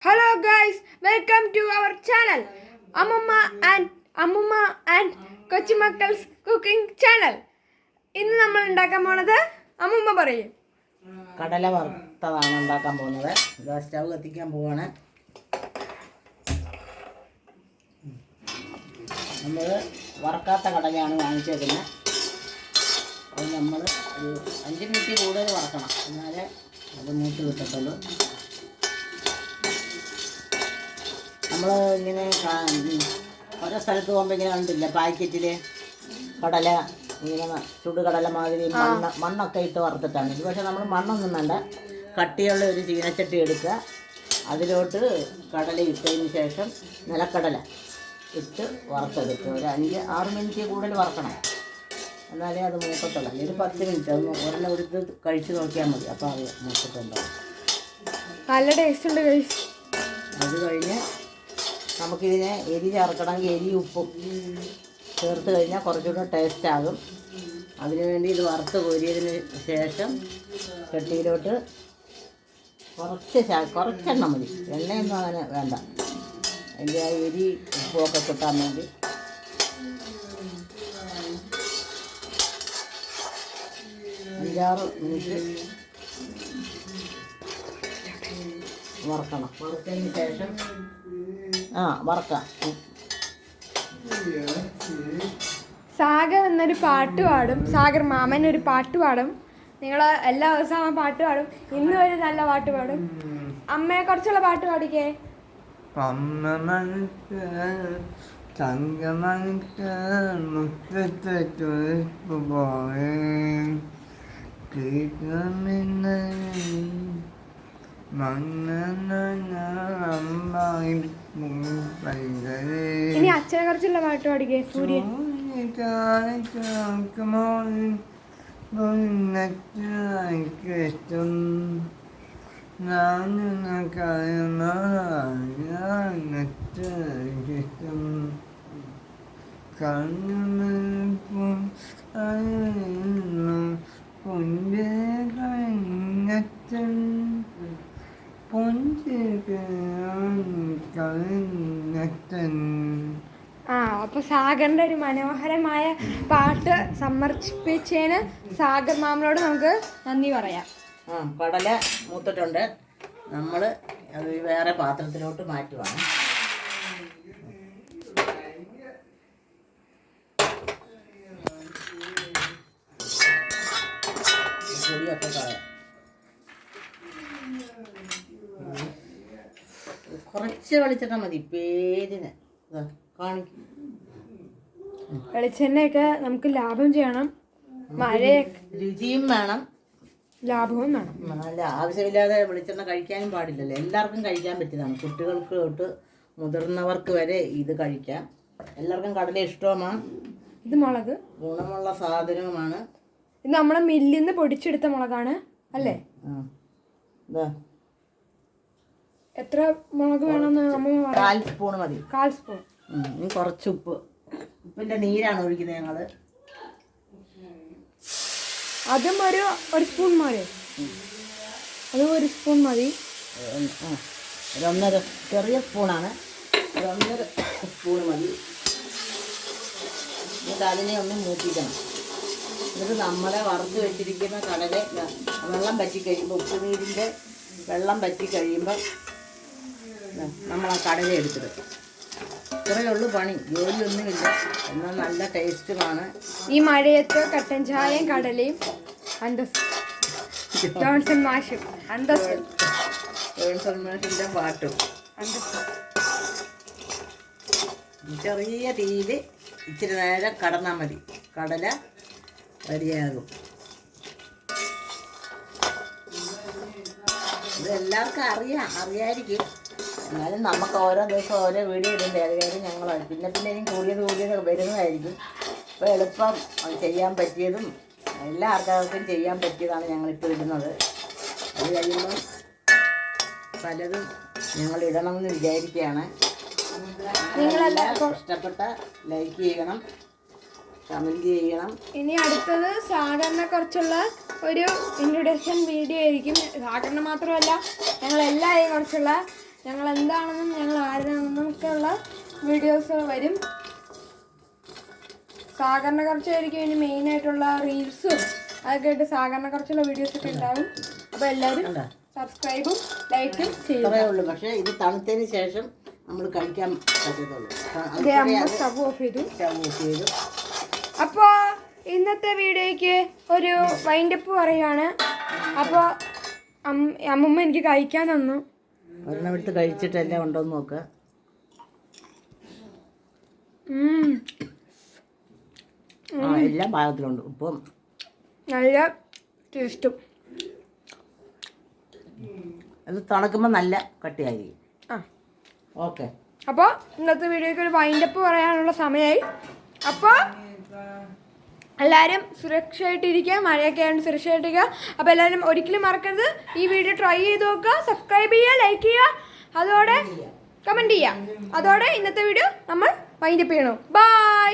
Hello guys, welcome to our channel Ammumma and Kochimakkal's cooking channel. ഇന്ന് നമ്മൾ ഉണ്ടാക്കാൻ പോണത് അമ്മൂമ്മ പറയും. കടല വറുത്തതാണ് ഉണ്ടാക്കാൻ പോകുന്നത്. സ്റ്റൗ കത്തിക്കാൻ പോവാണ്. നമ്മൾ വറക്കാത്ത കടലയാണ് വാങ്ങിച്ചേക്കുന്നത്. അത് നമ്മൾ ഒരു 5 മിനിറ്റ് കൂടുതൽ വറക്കണം, എന്നാലേ അത് മൂത്ത് കിട്ടത്തുള്ളൂ. നമ്മൾ ഇങ്ങനെ ഓരോ സ്ഥലത്ത് പോകുമ്പോൾ ഇങ്ങനെ കണ്ടില്ല, പാക്കറ്റിൽ കടല ഇങ്ങനെ ചുടുകടല മാതിരി മണ്ണൊക്കെ ഇട്ട് വറുത്തിട്ടാണ് ഇത്. പക്ഷേ നമ്മൾ മണ്ണൊന്നും വേണ്ട, കട്ടിയുള്ള ഒരു ചീനച്ചട്ടി എടുക്കുക, അതിലോട്ട് കടല ഇട്ടതിന് ശേഷം നിലക്കടല ഇട്ട് വറുത്തെടുക്കുക. ഒരു 5-6 മിനിറ്റ് കൂടുതൽ വറക്കണം, എന്നാലേ അത് മൂക്കത്തുള്ളൂ. ഒരു 10 മിനിറ്റ് ഒരെണ്ണം ഒരു ഇത് കഴിച്ച് നോക്കിയാൽ മതി, അപ്പോൾ അത് മൂക്കത്തുണ്ടാവും. നല്ല ടേസ്റ്റ് ഉണ്ട്. അത് കഴിഞ്ഞ് നമുക്കിതിനെ എരി ചേർക്കണമെങ്കിൽ എരി ഉപ്പും ചേർത്ത് കഴിഞ്ഞാൽ കുറച്ചുകൂടെ ടേസ്റ്റ് ആകും. അതിനുവേണ്ടി ഇത് വറുത്ത് കോരിയതിന് ശേഷം ചട്ടിയിലോട്ട് കുറച്ചെണ്ണം മതി, എണ്ണയൊന്നും അങ്ങനെ വേണ്ട. അതിൻ്റെ ആ എരി ഉപ്പുമൊക്കെ കിട്ടാൻ വേണ്ടി 5-6 മിനിറ്റ് വറക്കണം. വറുത്തതിന് ശേഷം വറക്കാം. സാഗർ എന്നൊരു പാട്ട് പാടും. സാഗർ മാമൻ ഒരു പാട്ട് പാടും. നിങ്ങൾ എല്ലാ ദിവസവും ആ പാട്ട് പാടും. ഇന്നും ഒരു നല്ല പാട്ട് പാടും. അമ്മയെ കുറിച്ചുള്ള പാട്ട് പാടിക്കേ. ഇനി അച്ഛനെ കുറിച്ചുള്ള പാട്ട് പാടിക്കേ. സൂര്യൻ. അപ്പൊ സാഗറിന്റെ ഒരു മനോഹരമായ പാട്ട് സമർപ്പിച്ചതിന് സാഗർ മാമനോട് നമുക്ക് നന്ദി പറയാം. കടല മൂത്തിട്ടുണ്ട്, നമ്മൾ അത് വേറെ പാത്രത്തിലോട്ട് മാറ്റുവാണ്. പൊടിയൊക്കെ കളയാം. കുറച്ച് വെളിച്ചെണ്ണ മതി പേരിന് കാണിക്കും. വെളിച്ചെണ്ണയൊക്കെ നമുക്ക് ലാഭം ചെയ്യണം. മഴയൊക്കെ രുചിയും വേണം, ലാഭവും വേണം. നല്ല ആവശ്യമില്ലാതെ വെളിച്ചെണ്ണ കഴിക്കാനും പാടില്ലല്ലോ. എല്ലാവർക്കും കഴിക്കാൻ പറ്റിയതാണ്, കുട്ടികൾക്ക് തൊട്ട് മുതിർന്നവർക്ക് വരെ ഇത് കഴിക്കാം. എല്ലാവർക്കും കടല ഇഷ്ടവുമാണ്. ഇത് മുളക് ഗുണമുള്ള സാധനവുമാണ്. ഇത് നമ്മളെ മില്ലിൽ നിന്ന് പൊടിച്ചെടുത്ത മുളകാണ് അല്ലേ? എത്ര മുളക് വേണമെന്ന് നമ്മൾ 1/4 സ്പൂൺ മതി. 1/4 സ്പൂൺ. ഇനി കുറച്ച് ഉപ്പിൻ്റെ നീരാണ് ഒഴിക്കുന്നത് ഞങ്ങൾ. അതും ഒരു സ്പൂൺ മതി. അതും 1 സ്പൂൺ മതി. 1.5 ചെറിയ സ്പൂണാണ്, 1.5 സ്പൂൺ മതി. എന്നിട്ട് അതിനെ ഒന്ന് മൂപ്പിക്കണം. എന്നിട്ട് നമ്മളെ വറുത്ത് വെച്ചിരിക്കുന്ന കടല വെള്ളം പറ്റി കഴിയുമ്പോൾ, ഉപ്പുനീരിൻ്റെ വെള്ളം പറ്റി കഴിയുമ്പോൾ നമ്മൾ ആ കടല എടുത്തിടും. ഇത്രയേ ഉള്ളൂ പണി, ജോലിയൊന്നുമില്ല, എന്നാൽ നല്ല ടേസ്റ്റുമാണ്. ഈ മഴയത്ത് കട്ടൻ ചായയും കടലയും ജോൺസൺ മാഷും ജോൺസൺ മാഷിൻ്റെ പാട്ടും. ചെറിയ തീയിൽ ഇച്ചിരി നേരം കടന്നാൽ മതി, കടല റെഡിയാകും. ഇത് എല്ലാവർക്കും അറിയായിരിക്കും, എന്നാലും നമുക്ക് ഓരോ ദിവസം ഓരോ വീഡിയോ ഇടേണ്ടേ. അത് കാര്യം ഞങ്ങൾ പിന്നെ ഇനി കൂടിയത് വരുന്നതായിരിക്കും. അപ്പോൾ എളുപ്പം ചെയ്യാൻ പറ്റിയതും എല്ലാ ആൾക്കാർക്കും ചെയ്യാൻ പറ്റിയതാണ് ഞങ്ങളിപ്പോൾ ഇടുന്നത്. അത് കഴിയുമ്പം പലതും ഞങ്ങൾ ഇടണമെന്ന് വിചാരിക്കുകയാണ്. നിങ്ങളെല്ലാവർക്കും ഇഷ്ടപ്പെട്ട ലൈക്ക് ചെയ്യണം, കമൻറ്റ് ചെയ്യണം. ഇനി അടുത്തത് സാഗറിനെ കുറിച്ചുള്ള ഒരു ഇൻട്രൊഡക്ഷൻ വീഡിയോ ആയിരിക്കും. സാഗറിന് മാത്രമല്ല ഞങ്ങളെല്ലാവരെയും കുറിച്ചുള്ള ഞങ്ങൾ എന്താണെന്നും ഞങ്ങൾ ആരാണെന്നും ഒക്കെയുള്ള വീഡിയോസുകൾ വരും. സാഗറിനെ കുറിച്ചായിരിക്കും ഇനി മെയിനായിട്ടുള്ള റീൽസും അതൊക്കെ ആയിട്ട് സാഗറിനെ കുറിച്ചുള്ള വീഡിയോസൊക്കെ ഉണ്ടാവും. അപ്പോൾ എല്ലാവരും സബ്സ്ക്രൈബും ലൈക്കും ഇത്രയേ ഉള്ളൂ. പക്ഷേ ഇത് തണുത്തതിന് ശേഷം നമ്മൾ കഴിക്കാൻ പറ്റത്തുള്ളൂ. സ്റ്റവ് ഓഫ് ചെയ്തു. സ്റ്റവ് ഓഫ് ചെയ്തു. അപ്പോൾ ഇന്നത്തെ വീഡിയോയ്ക്ക് ഒരു വൈൻഡപ്പ് പറയുകയാണ്. അപ്പോൾ അമ്മമ്മ എനിക്ക് കഴിക്കാൻ തന്നു. ഒരെണ്ണം എടുത്ത് കഴിച്ചിട്ട് എല്ലാം ഉണ്ടോയെന്ന് നോക്കുക. എല്ലാം പാകത്തിലുണ്ട്. ഉപ്പും നല്ല ടേസ്റ്റും. അത് തണുക്കുമ്പോൾ നല്ല കട്ടിയായിരിക്കും. ഓക്കെ. അപ്പോൾ ഇന്നത്തെ വീഡിയോയ്ക്ക് ഒരു വൈൻഡപ്പ് പറയാനുള്ള സമയമായി. അപ്പോൾ എല്ലാവരും സുരക്ഷയായിട്ടിരിക്കുക. മഴയൊക്കെ ആയതുകൊണ്ട് സുരക്ഷയായിട്ടിരിക്കുക. അപ്പോൾ എല്ലാവരും ഒരിക്കലും മറക്കരുത്, ഈ വീഡിയോ ട്രൈ ചെയ്ത് നോക്കുക, സബ്സ്ക്രൈബ് ചെയ്യുക, ലൈക്ക് ചെയ്യുക, അതോടെ കമൻറ്റ് ചെയ്യുക. അതോടെ ഇന്നത്തെ വീഡിയോ നമ്മൾ വൈൻഡപ്പ് ചെയ്യണം. ബൈ.